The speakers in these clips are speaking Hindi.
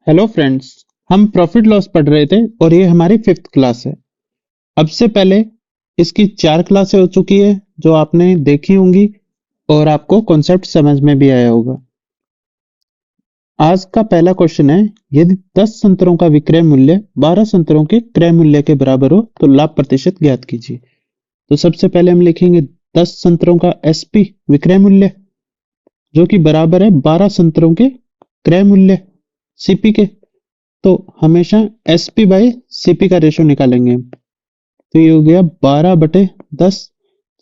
Hello friends. हम प्रॉफिट लॉस पढ़ रहे थे और ये हमारी 5th क्लास है। अब से पहले इसकी 4 क्लासें हो चुकी है जो आपने देखी होंगी और आपको कॉन्सेप्ट समझ में भी आया होगा। आज का पहला क्वेश्चन है, यदि 10 संतरों का विक्रय मूल्य 12 संतरों के क्रय मूल्य के बराबर हो तो लाभ प्रतिशत ज्ञात कीजिए। तो सबसे पहले हम लिखेंगे 10 संतरों का एसपी विक्रय मूल्य जो कि बराबर है 12 संतरों के क्रय मूल्य सीपी के। तो हमेशा एसपी बाई सीपी का रेशो निकालेंगे। तो ये हो गया 12/10।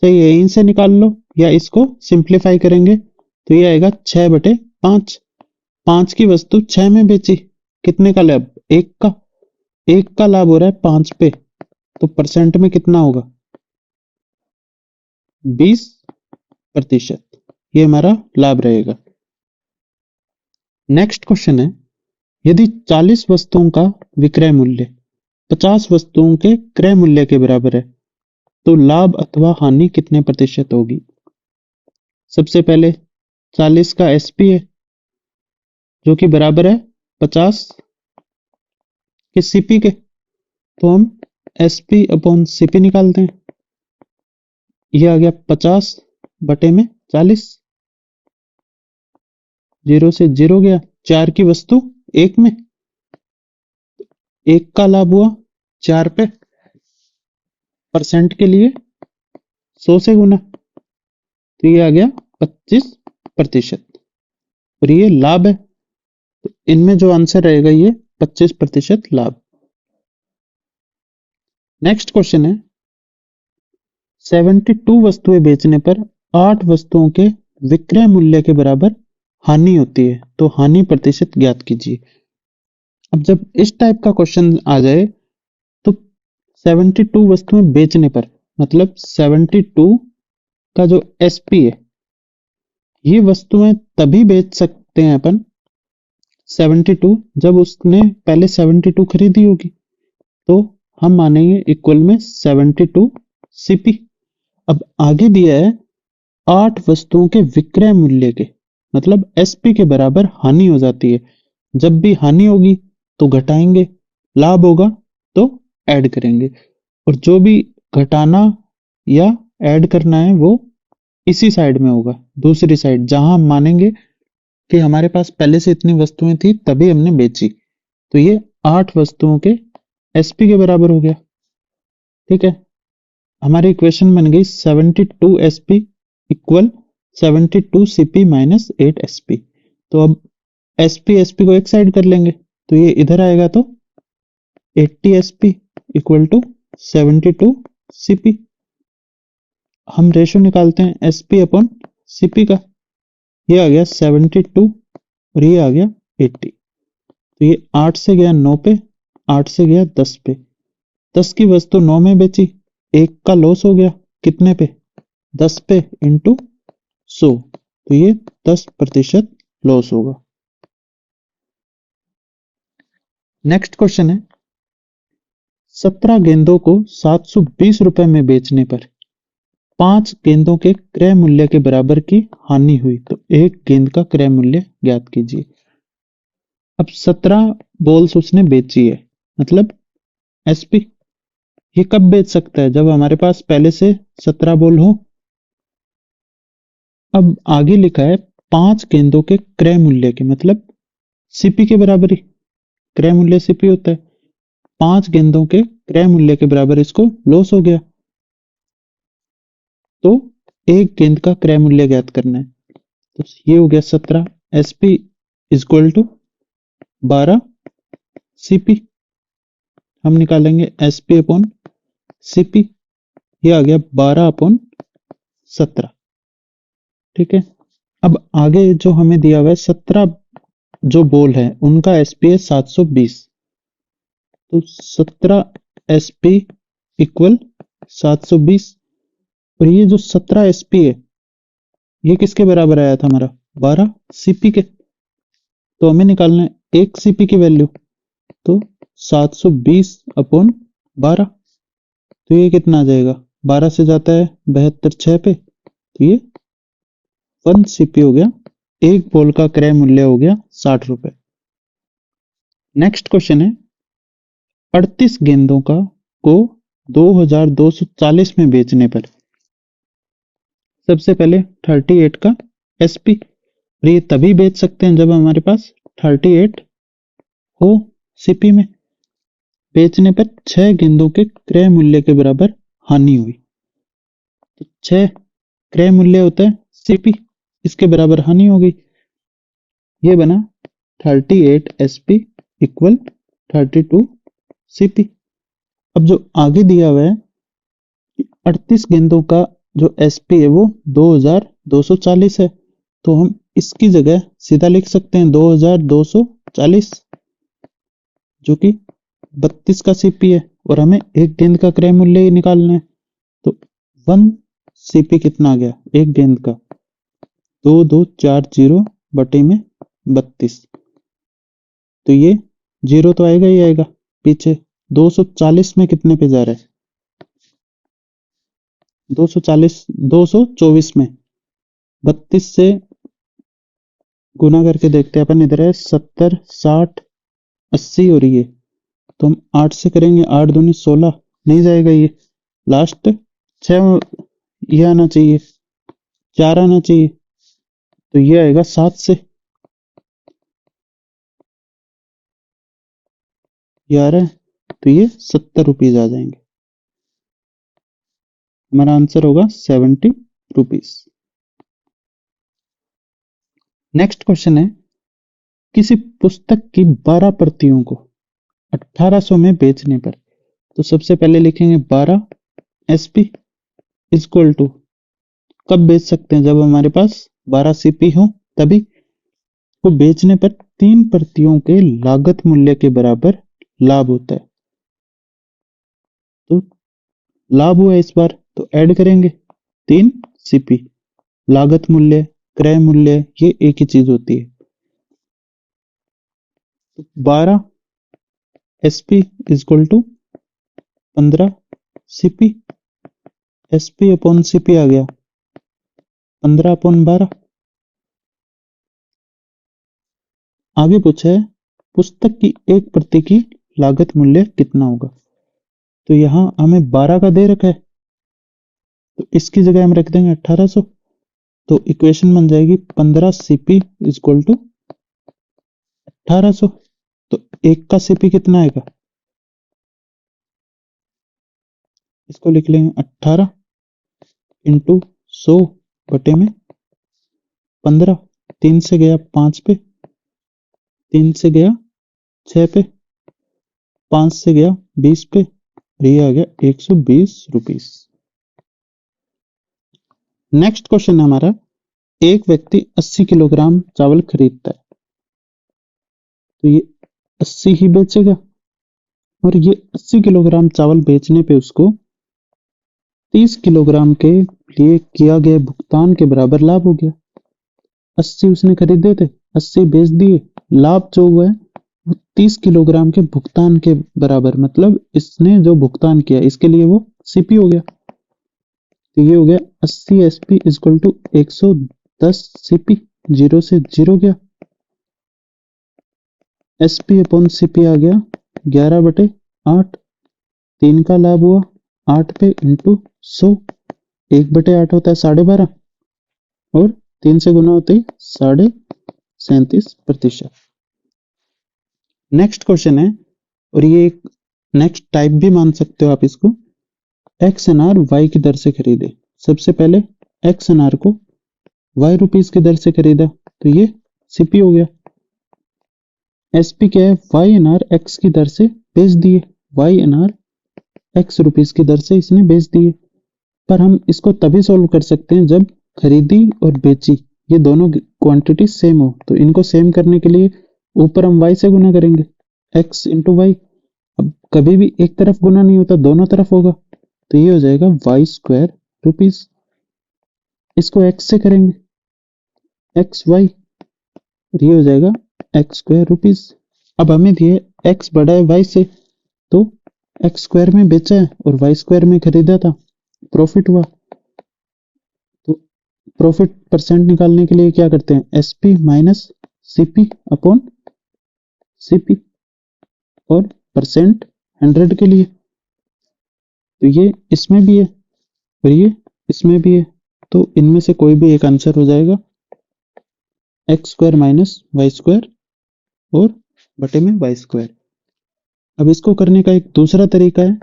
चाहे यहीं से निकाल लो या इसको सिंप्लीफाई करेंगे तो ये आएगा 6/5। 5 की वस्तु 6 में बेची, कितने का लाभ? एक का लाभ हो रहा है 5 पे, तो परसेंट में कितना होगा? 20%। ये हमारा लाभ रहेगा। नेक्स्ट क्वेश्चन है, यदि 40 वस्तुओं का विक्रय मूल्य 50 वस्तुओं के क्रय मूल्य के बराबर है तो लाभ अथवा हानि कितने प्रतिशत होगी? सबसे पहले 40 का एसपी है जो कि बराबर है 50 के सीपी के। तो हम एसपी अपॉन सीपी निकालते हैं। यह आ गया 50 बटे में 40, 0 से 0 गया। 4 की वस्तु 1 में, 1 का लाभ हुआ 4 पे, परसेंट के लिए 100 से गुना, तो ये आ गया 25%। और ये लाभ है, तो इनमें जो आंसर रहेगा ये 25% लाभ। नेक्स्ट क्वेश्चन है, 72 वस्तुएं बेचने पर 8 वस्तुओं के विक्रय मूल्य के बराबर हानि होती है तो हानि प्रतिशत ज्ञात कीजिए। अब जब इस टाइप का क्वेश्चन आ जाए तो 72 वस्तुएं बेचने पर मतलब 72 का जो एसपी है, ये वस्तुएं तभी बेच सकते हैं अपन 72 जब उसने पहले 72 खरीदी होगी, तो हम मानेंगे इक्वल में 72 सीपी। अब आगे दिया है 8 वस्तुओं के विक्रय मूल्य के मतलब एसपी के बराबर हानि हो जाती है। जब भी हानि होगी तो घटाएंगे, लाभ होगा तो ऐड करेंगे, और जो भी घटाना या ऐड करना है वो इसी साइड में होगा, दूसरी साइड जहां हम मानेंगे कि हमारे पास पहले से इतनी वस्तुएं थी तभी हमने बेची। तो ये 8 वस्तुओं के एसपी के बराबर हो गया। ठीक है, हमारी इक्वेशन बन गई 72 SP equal 72 CP minus 8 SP. तो अब एसपी एसपी को एक साइड कर लेंगे तो ये इधर आएगा, तो 80 एसपी इक्वल टू 72 सीपी। हम रेशो निकालते हैं एसपी अपॉन सीपी का। ये आ गया 72 और ये आ गया 80। तो ये 8 से गया 9 पे, 8 से गया 10 पे। 10 की वस्तु 9 में बेची, 1 का लॉस हो गया, कितने पे? 10 पे इंटू 100, तो ये 10% लॉस होगा। नेक्स्ट क्वेश्चन है, 17 गेंदों को 720 रुपए में बेचने पर 5 गेंदों के क्रय मूल्य के बराबर की हानि हुई तो एक गेंद का क्रय मूल्य ज्ञात कीजिए। अब 17 बॉल्स उसने बेची है मतलब एसपी। ये कब बेच सकता है? जब हमारे पास पहले से 17 बॉल हो। अब आगे लिखा है 5 गेंदों के क्रय मूल्य के मतलब सीपी के बराबर ही क्रय मूल्य सीपी होता है। 5 गेंदों के क्रय मूल्य के बराबर इसको लॉस हो गया, तो एक गेंद का क्रय मूल्य ज्ञात करना है। तो ये हो गया 17 एसपी इक्वल टू 12 सीपी। हम निकालेंगे एसपी अपॉन सीपी। ये आ गया 12/17। ठीक है, अब आगे जो हमें दिया हुआ है 17 जो बॉल है उनका एसपी है 720। तो 17 एसपी इक्वल 720, और ये जो 17 एसपी है ये किसके बराबर आया था? हमारा 12 सीपी के। तो हमें निकालना है एक सीपी की वैल्यू, तो 720/12। तो ये कितना आ जाएगा? 12 से जाता है 72 6 पे, तो ये 1 सीपी हो गया। एक बॉल का क्रय मूल्य हो गया 60 रुपए। नेक्स्ट क्वेश्चन है 38 गेंदों का को 2240 में बेचने पर सबसे पहले 38 का एसपी, और ये तभी बेच सकते हैं जब हमारे पास 38 हो सीपी में। बेचने पर 6 गेंदों के क्रय मूल्य के बराबर हानि हुई, तो 6 क्रय मूल्य होता है सीपी, इसके बराबर हानि हो गई। ये बना 38 एसपी इक्वल 32 सीपी। अब जो आगे दिया हुआ है 38 गेंदों का जो एसपी है वो 2240 है, तो हम इसकी जगह सीधा लिख सकते हैं 2240, जो कि 32 का सीपी है, और हमें एक गेंद का क्रय मूल्य ही निकालना है। तो 1 सीपी कितना आ गया एक गेंद का, 2240 बटे में 32, तो ये जीरो तो आएगा ही आएगा पीछे। 240 में कितने पे जा रहा है, 224 में 32 से गुना करके देखते हैं अपन। इधर है 70 60 80 और ये तो हम 8 से करेंगे, 8 दूनी 16, नहीं जाएगा ये, लास्ट 6 ये आना चाहिए, 4 आना चाहिए, तो ये आएगा 7 से, ये आ रहा है, तो ये 70 रुपीज आ जाएंगे। हमारा आंसर होगा 70 रुपीज। नेक्स्ट क्वेश्चन है किसी पुस्तक की 12 प्रतियों को 1800 में बेचने पर, तो सबसे पहले लिखेंगे 12 एसपी इक्वल टू, कब बेच सकते हैं जब हमारे पास 12 सीपी हो तभी, को बेचने पर 3 प्रतियों के लागत मूल्य के बराबर लाभ होता है। तो लाभ हुआ इस बार, तो ऐड करेंगे 3 सीपी, लागत मूल्य क्रय मूल्य ये एक ही चीज होती है। तो 12 SP equal to 15 CP, SP upon CP आ गया 15 अपॉन 12। आगे पूछा है पुस्तक की एक प्रति की लागत मूल्य कितना होगा, तो यहां हमें 12 का दे रखा है, तो इसकी जगह हम रख देंगे 1800, तो इक्वेशन बन जाएगी 15 सीपी इक्वल टू 1800। तो एक का सीपी कितना आएगा, इसको लिख लेंगे 18 इंटू 100 बटे में 15, 3 से गया 5 पे, 3 से गया 6 पे, 5 से गया 20 पे, ये आ गया 120 रुपीस। नेक्स्ट क्वेश्चन है हमारा एक व्यक्ति 80 किलोग्राम चावल खरीदता है, तो ये 80 ही बेचेगा, और ये 80 किलोग्राम चावल बेचने पे उसको 30 किलोग्राम के लिए किया गया भुगतान के बराबर लाभ हो गया। 80 उसने खरीदे थे, 80 बेच दिए, लाभ जो हुआ है वो 30 किलोग्राम के भुगतान के बराबर, मतलब इसने जो भुगतान किया इसके लिए वो सीपी हो गया। तो ये हो गया 80 SP equal to 110 CP, zero से जीरो गया, एसपी अपॉन सीपी आ गया 11 बटे 8, 3 का लाभ हुआ 8 पे इंटू 100, 1 बटे 8 होता है 12.5, और 3 से गुना होते ही 37.5%। नेक्स्ट क्वेश्चन है, और ये एक नेक्स्ट टाइप भी मान सकते हो आप इसको, एक्स एन आर वाई की दर से खरीदे। सबसे पहले एक्स एन आर को वाई रुपीज की दर से खरीदा, तो ये सीपी हो गया। एसपी क्या है, वाई एन आर एक्स की दर से बेच दिए, y n r x rupees की दर से इसने बेच दिए। पर हम इसको तभी सोल्व कर सकते हैं जब खरीदी और बेची ये दोनों क्वांटिटी सेम हो, तो इनको सेम करने के लिए ऊपर हम y से गुना करेंगे, x इंटू वाई। अब कभी भी एक तरफ गुना नहीं होता, दोनों तरफ होगा, तो ये हो जाएगा वाई स्क्वायर रुपीज। इसको x से करेंगे एक्स वाई, ये हो जाएगा एक्स स्क्वायर रुपीज। अब हमें दिए x बड़ा है y से, तो एक्स स्क्वायर में बेचा है और वाई स्क्वायर में खरीदा था, प्रॉफिट हुआ। तो प्रॉफिट परसेंट निकालने के लिए क्या करते हैं, SP minus CP upon CP, और परसेंट 100 के लिए, तो ये इसमें भी है और ये इसमें भी है, तो इनमें से कोई भी एक आंसर हो जाएगा x square minus y square और बटे में वाई स्क्वायर। अब इसको करने का एक दूसरा तरीका है,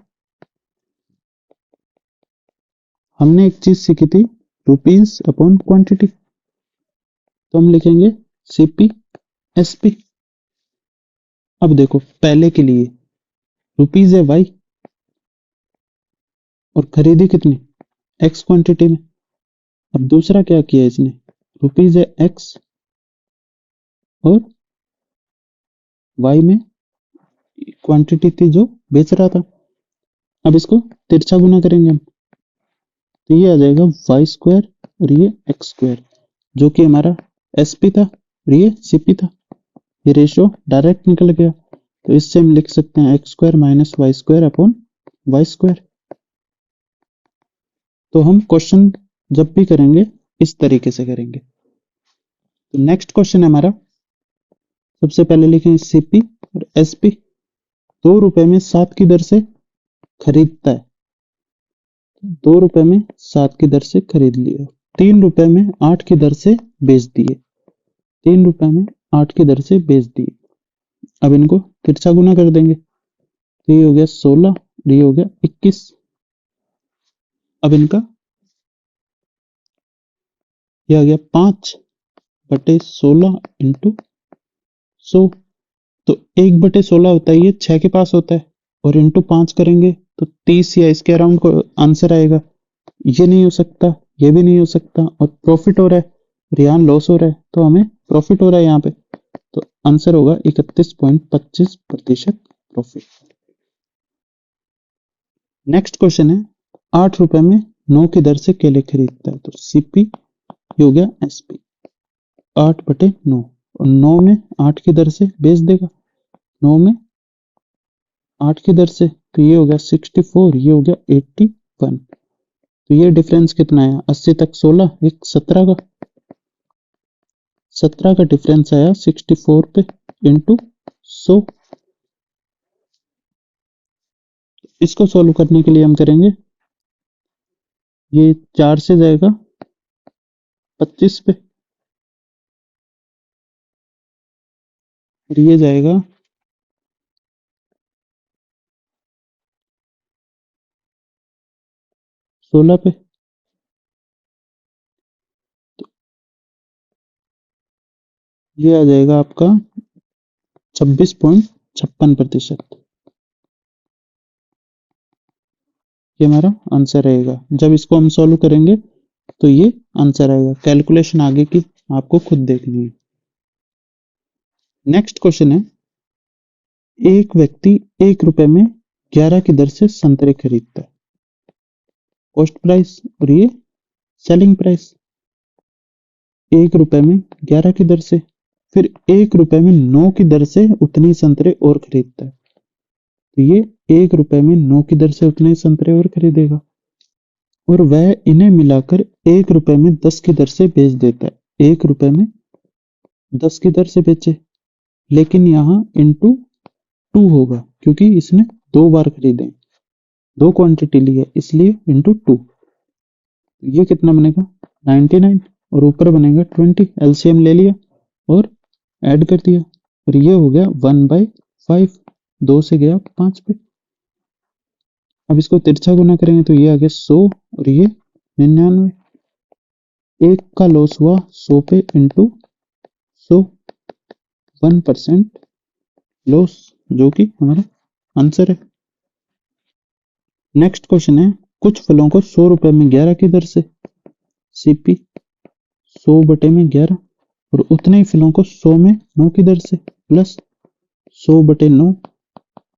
हमने एक चीज सीखी थी रुपीज अपॉन क्वांटिटी, तो हम लिखेंगे सीपी एसपी। अब देखो पहले के लिए रुपीज है वाई और खरीदी कितनी एक्स क्वांटिटी में। अब दूसरा क्या किया इसने, रुपीज है एक्स और वाई में क्वांटिटी थी जो बेच रहा था। अब इसको तिरछा गुना करेंगे हम, तो ये आ जाएगा वाई स्क्वायर और ये एक्स स्क्वायर, जो कि हमारा एसपी था और ये सीपी था। ये रेशियो डायरेक्ट निकल गया, तो इससे हम लिख सकते हैं x square minus y square upon y square. तो हम क्वेश्चन जब भी करेंगे इस तरीके से करेंगे। तो नेक्स्ट क्वेश्चन है हमारा, सबसे पहले लिखें सीपी और एसपी। 2 रुपए में 7 की दर से खरीदता है, 2 रुपए में 7 की दर से खरीद लिया, 3 रुपए में 8 की दर से बेच दिए, 3 रुपए में 8 की दर से बेच दिए। अब इनको तिरछा गुना कर देंगे, तो ये हो गया 16, ये हो गया 21। अब इनका ये आ गया 5 बटे 16 इंटू 100, तो 1/16 होता है, ये 6 के पास होता है, और इंटू 5 करेंगे तो 30 या इसके अराउंड को आंसर आएगा। ये नहीं हो सकता, ये भी नहीं हो सकता, और प्रॉफिट हो रहा है और यहाँ लॉस हो रहा है, तो हमें प्रॉफिट हो रहा है यहाँ पे, तो आंसर होगा 31.25% प्रॉफिट। नेक्स्ट क्वेश्चन है, 8 रुपए में 9 की दर से केले खरीदता है, तो सीपी ये हो गया एसपी, 8/9, और 9 में 8 की दर से बेच देगा, 9 में 8 की दर से, तो ये हो गया 64, ये हो गया 81। तो ये डिफरेंस कितना आया, 80 तक 16, एक 17 का, 17 का डिफरेंस आया 64 पे इंटू 100। इसको सॉल्व करने के लिए हम करेंगे, ये 4 से जाएगा 25 पे, और ये जाएगा 16 पे, तो ये आ जाएगा आपका 26.56%। ये हमारा आंसर रहेगा। जब इसको हम सॉल्व करेंगे तो ये आंसर आएगा। कैलकुलेशन आगे की आपको खुद देखनी है। नेक्स्ट क्वेश्चन है, एक व्यक्ति 1 रुपए में 11 की दर से संतरे खरीदता है, कॉस्ट प्राइस और ये सेलिंग प्राइस। 1 रुपए में 11 की दर से, फिर 1 रुपए में 9 की दर से उतनी संतरे और खरीदता है, तो ये 1 रुपए में 9 की दर से उतने संतरे और खरीदेगा, और वह इन्हें मिलाकर 1 रुपए में 10 की दर से बेच देता है। 1 रुपए में 10 की दर से बेचे, लेकिन यहाँ इंटू 2 होगा, क्योंकि इसने 2 बार खरीदे, 2 क्वांटिटी ली है, इसलिए इंटू 2। ये कितना बनेगा 99, और ऊपर बनेगा 20, एलसीएम ले लिया और ऐड कर दिया, और ये हो गया 1/5, 2 से गया 5 पे। अब इसको तिरछा गुना करेंगे तो ये आ गया 100 और ये 99। एक का लॉस हुआ 100 पे इंटू 100, 1% लॉस, जो कि हमारा आंसर है। नेक्स्ट क्वेश्चन है, कुछ फलों को 100 रुपए में 11 की दर से, सीपी 100 बटे में 11, और उतने ही फलों को 100 में 9 की दर से प्लस 100 बटे 9,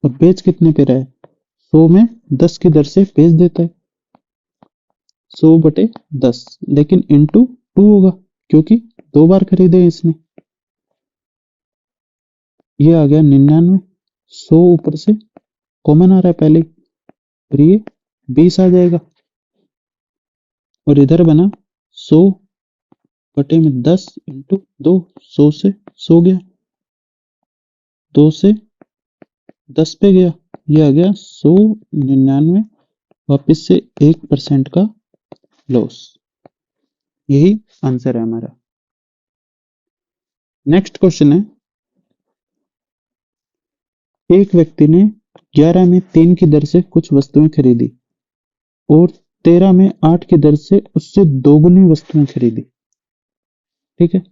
और बेच कितने पे रहा है, 100 में 10 की दर से बेच देता है, 100 बटे 10, लेकिन इंटू 2 होगा, क्योंकि 2 बार खरीदे हैं इसने। ये आ गया 99, 100 ऊपर से कॉमन आ रहा है पहले, और ये 20 आ जाएगा, और इधर बना 100 बटे में 10 इंटू 2, 100 से 100 गया, 2 से 10 पे गया, ये आ गया 199, वापस से 1% का लॉस। यही आंसर है हमारा। नेक्स्ट क्वेश्चन है, एक व्यक्ति ने 11 में 3 की दर से कुछ वस्तुएं खरीदी और 13 में 8 की दर से उससे दोगुनी वस्तुएं खरीदी। ठीक है,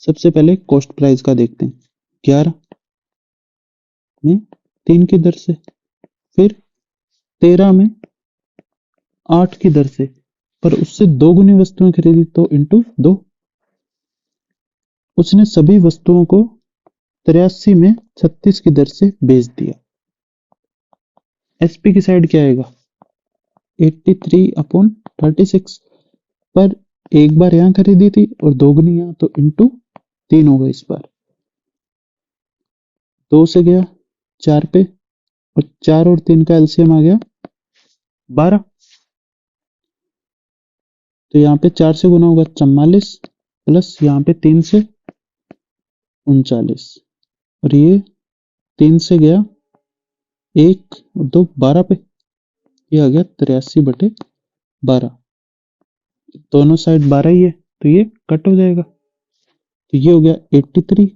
सबसे पहले कॉस्ट प्राइस का देखते हैं। 11 में 3 की दर से, फिर 13 में 8 की दर से, पर उससे दोगुनी वस्तुएं खरीदी तो इंटू 2। उसने सभी वस्तुओं को 83 में 36 की दर से बेच दिया। एसपी की साइड क्या आएगा? 83/36, पर एक बार यहां खरीदी थी और दोगुनी यहां, तो इंटू 3 होगा इस बार। 2 से गया 4 पे, और 4 और 3 का एलसीएम आ गया 12। तो यहाँ पे 4 से गुना होगा 44, प्लस यहाँ पे 3 से 39, और ये 3 से गया 1 और 2 12 पे, ये आ गया 83/12। दोनों साइड 12 ही है, तो ये कट हो जाएगा। तो ये हो गया 83,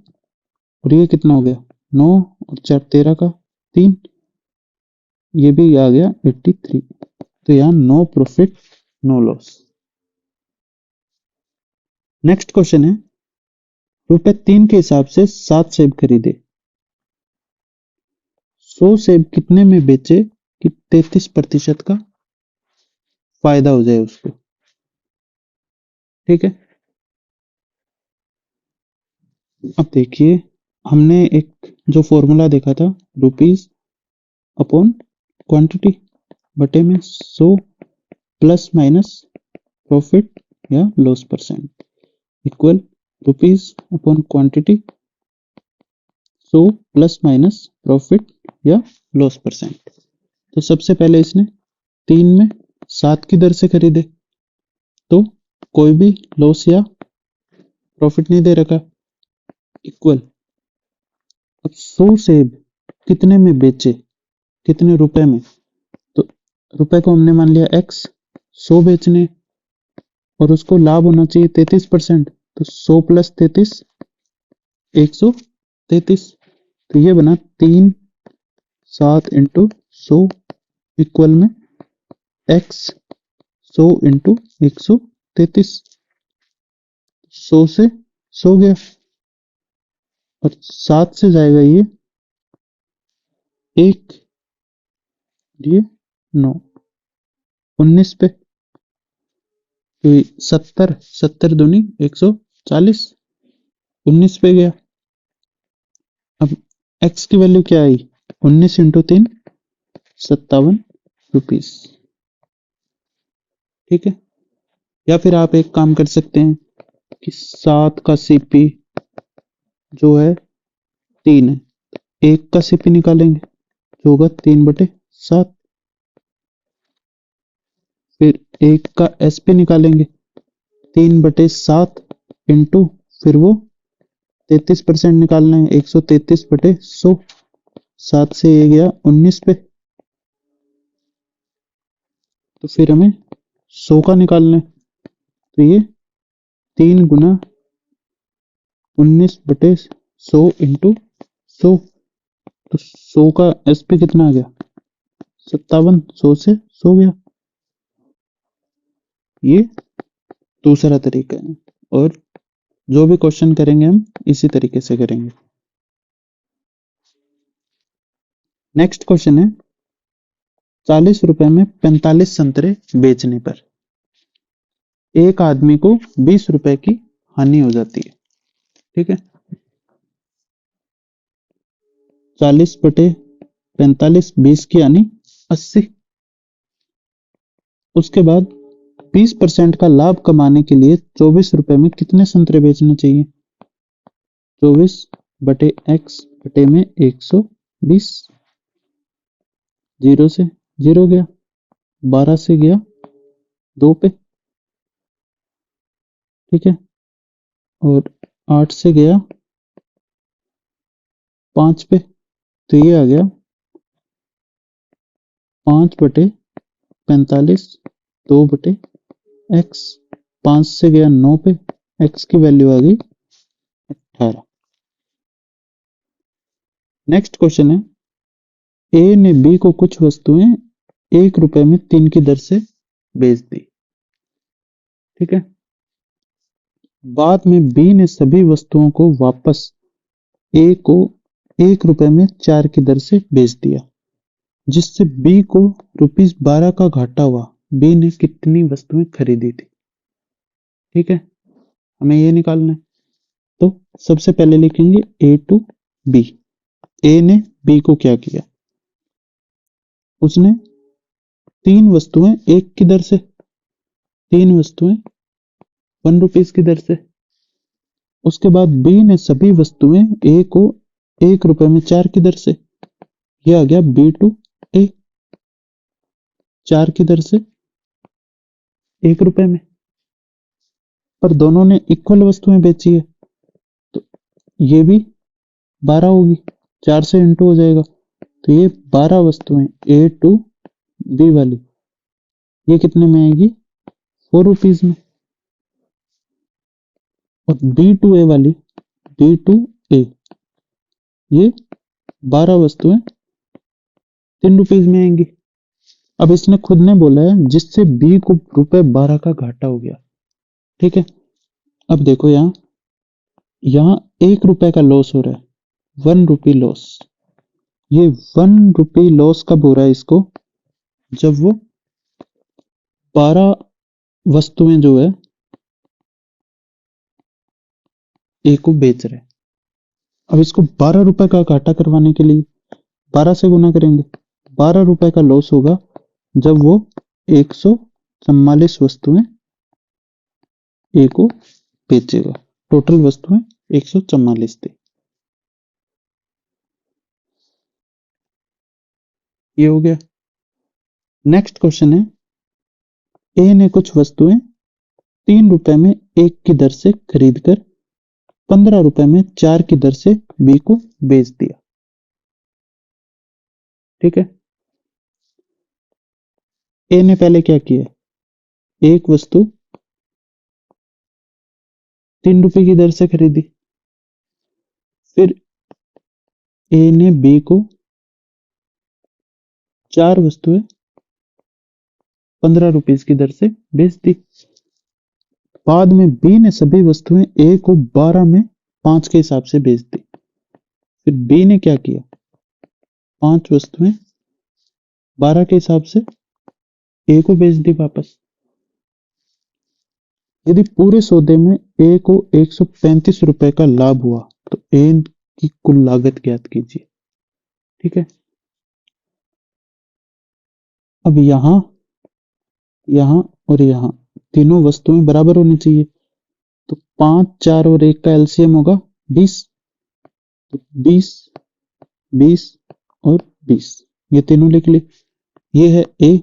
और ये कितना हो गया 9, और 4 13 का 3, ये भी आ गया 83। तो यहाँ no profit no loss. Next question है, ₹3 के हिसाब से 7 सेब खरीदे, 100 सेब कितने में बेचे कि 33% का फायदा हो जाए उसको। ठीक है, अब देखिए, हमने एक जो फॉर्मूला देखा था, रुपीज अपॉन क्वांटिटी बटे में 100 प्लस माइनस प्रॉफिट या loss percent equal rupees upon quantity 100 plus minus profit या लॉस परसेंट। तो सबसे पहले इसने 3 में 7 की दर से खरीदे, तो कोई भी लॉस या प्रॉफिट नहीं दे रखा, इक्वल अब 100 सेब कितने में बेचे, कितने रुपए में, तो रुपए को हमने मान लिया x, 100 बेचने, और उसको लाभ होना चाहिए 33%, तो 100 प्लस 33 133। तो ये बना 3 7 इंटू 100 इक्वल में x 100 इंटू 133। 100 से 100 गया, और 7 से जाएगा ये 1, ये 9, 19 पे, तो 70 दूनी 140, 19 पे गया। अब x की वैल्यू क्या आई, 19 इंटू 3 ₹57। ठीक है, या फिर आप एक काम कर सकते हैं कि 7 का सीपी जो है 3 है, 1 का सीपी निकालेंगे जो होगा 3/7, फिर 1 का एसपी निकालेंगे 3/7 इंटू, फिर वो 33% निकालना है, 133/100, 7 से ये गया 19 पे, तो फिर हमें 100 का निकालना है, तो ये 3 गुना 19/100 इंटू 100, तो 100 का एसपी कितना आ गया 57, 100 से 100 गया। ये दूसरा तरीका है, और जो भी क्वेश्चन करेंगे हम इसी तरीके से करेंगे। नेक्स्ट क्वेश्चन है, 40 रुपए में 45 संतरे बेचने पर एक आदमी को 20 रुपए की हानि हो जाती है। ठीक है, 40/45, 20 की हानि 80। उसके बाद 20% का लाभ कमाने के लिए 24 रुपए में कितने संतरे बेचने चाहिए। 24/x में 120, 0 से 0 गया, 12 से गया 2 पे, ठीक है, और 8 से गया 5 पे, तो ये आ गया 5/45, 2/x, 5 से गया 9 पे, x की वैल्यू आ गई 18। नेक्स्ट क्वेश्चन है, ए ने बी को कुछ वस्तुएं 1 रुपए में 3 की दर से बेच दी। ठीक है, बाद में बी ने सभी वस्तुओं को वापस ए को 1 रुपए में 4 की दर से बेच दिया, जिससे बी को ₹12 का घाटा हुआ। बी ने कितनी वस्तुएं खरीदी थी? ठीक है, हमें ये निकालना है। तो सबसे पहले लिखेंगे ए टू बी। ए ने बी को क्या किया, उसने 3 वस्तुएं 1 की दर से, 3 वस्तुएं 1 रुपीज की दर से। उसके बाद बी ने सभी वस्तुएं ए को 1 रुपए में 4 की दर से। यह आ गया बी टू ए, 4 की दर से 1 रुपए में। पर दोनों ने इक्वल वस्तुएं बेची है, तो ये भी 12 होगी, 4 से इंटू हो जाएगा। तो ये 12 वस्तुएं ए टू बी वाली, ये कितने में आएगी? 4 रुपीज में। और बी टू ए वाली, बी टू ए, ये 12 वस्तुएं 3 रुपीज में आएंगी। अब इसने खुद ने बोला है जिससे बी को ₹12 का घाटा हो गया। ठीक है, अब देखो यहाँ 1 रुपए का लॉस हो रहा है, 1 रुपी लॉस। ये 1 रुपी लॉस कब हो रहा है इसको? जब वो 12 वस्तुएं जो है ए को बेच रहे हैं। अब इसको 12 रुपए का घाटा करवाने के लिए 12 से गुना करेंगे। 12 रुपए का लॉस होगा जब वो 144 वस्तुएं ए को बेचेगा। टोटल वस्तुएं 144 थी। ये हो गया। नेक्स्ट क्वेश्चन है, ए ने कुछ वस्तुएं 3 रुपए में 1 की दर से खरीद कर 15 रुपए में 4 की दर से बी को बेच दिया। ठीक है, ए ने पहले क्या किया, एक वस्तु 3 रुपए की दर से खरीदी, फिर ए ने बी को 4 वस्तुएं 15 रुपीज की दर से बेच दी। बाद में बी ने सभी वस्तुएं ए को 12 में 5 के हिसाब से बेच दी। फिर बी ने क्या किया, 5 वस्तुएं 12 के हिसाब से ए को बेच दी वापस। यदि पूरे सौदे में ए को 135 रुपए का लाभ हुआ तो ए की कुल लागत ज्ञात कीजिए। ठीक है, अब यहां और यहां तीनों वस्तुएं बराबर होनी चाहिए। तो 5, 4 और 1 का एलसीएम होगा 20। तो 20, 20 और 20, ये तीनों लिख ली। ये है ए,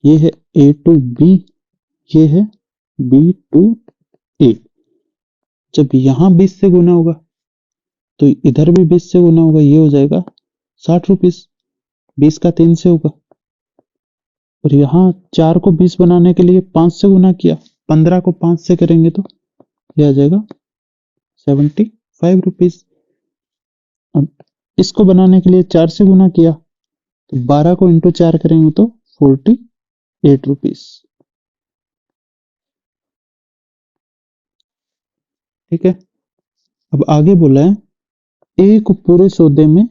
ये है ए टू बी, ये है बी टू ए। जब यहां 20 से गुना होगा तो इधर भी 20 से गुना होगा, ये हो जाएगा 60 रुपीज। 20 का 3 से होगा। और यहाँ 4 को 20 बनाने के लिए 5 से गुना किया, 15 को 5 से करेंगे तो यह आ जाएगा 75 रुपीज। अब इसको बनाने के लिए 4 से गुना किया तो 12 को इंटू 4 करेंगे तो 48 रुपीज। ठीक है, अब आगे बोला है ए को पूरे सौदे में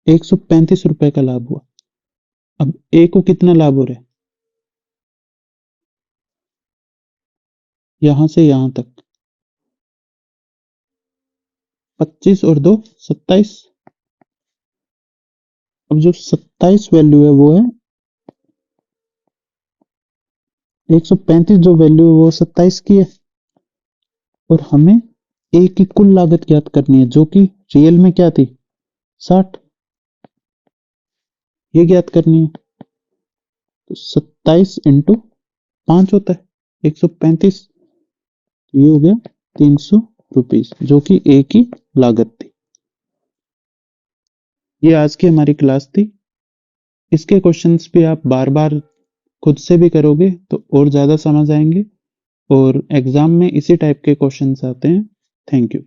135 रुपए का लाभ हुआ। अब ए को कितना लाभ हो रहा है, यहां से यहां तक 25 और 2 27। अब जो 27 वैल्यू है वो है 135, जो वैल्यू है वो 27 की है। और हमें ए की कुल लागत ज्ञात करनी है जो कि रियल में क्या थी, 60। ये ज्ञात करनी है। तो 27 इंटू 5 होता है 135। ये हो गया 300 रुपीज, जो कि ए की लागत थी। ये आज की हमारी क्लास थी। इसके क्वेश्चंस भी आप बार बार खुद से भी करोगे तो और ज़्यादा समझ आएंगे, और एग्जाम में इसी टाइप के क्वेश्चंस आते हैं। Thank you.